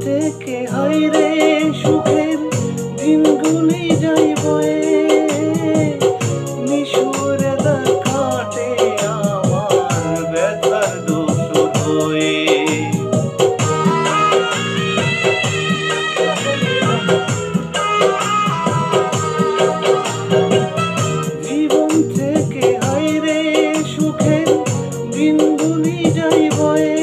থেকে হাইরে সুখের দিনগুলি যাই বয়ে, নিশুরে কাটে আমার ব্যথার দোষর হয়ে। জীবন থেকে হাইরে সুখের দিনগুলি যাই বয়ে,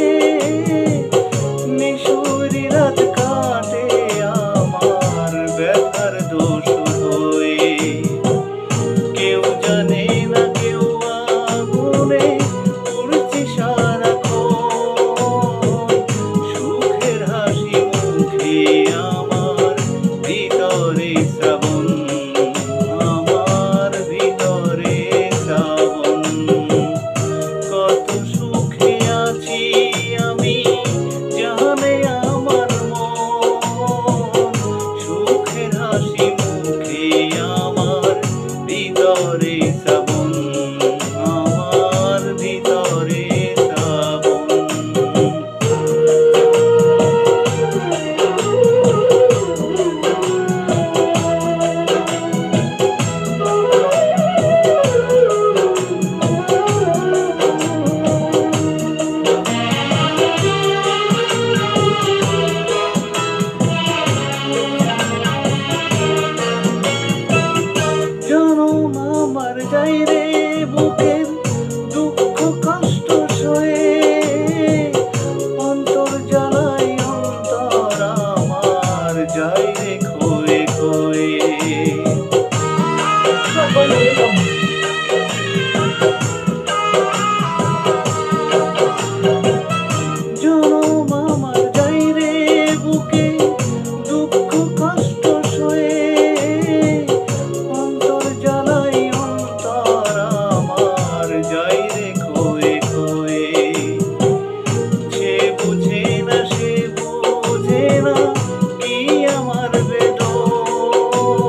যাই রে বুকের দুঃখ কষ্ট সয়ে, অন্তর জ্বালাই অন্তর আমার যাই রে খয়ে খয়ে। জনম আমার যাই রে বুকে দুঃখ কষ্ট সয়ে, অন্তর জ্বালাই যাই রে খয়ে খয়ে। সে বুঝে না সে বুঝে না কি আমার বেদন,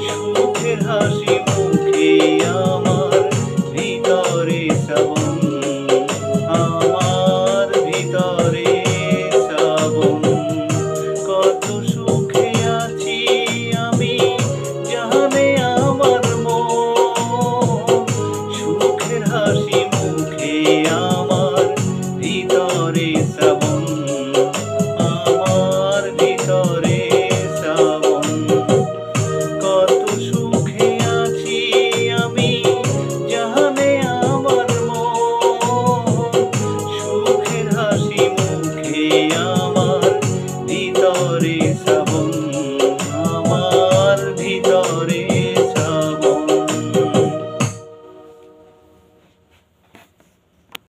সুখের হাসি মুখে আমার ভিতরে শ্রাবণ, আমার ভিতরে শ্রাবণ। কত সুখে আছি আমি জানে আমার মন, হাসি মুখে আমার ভিতরে শ্রাবণ।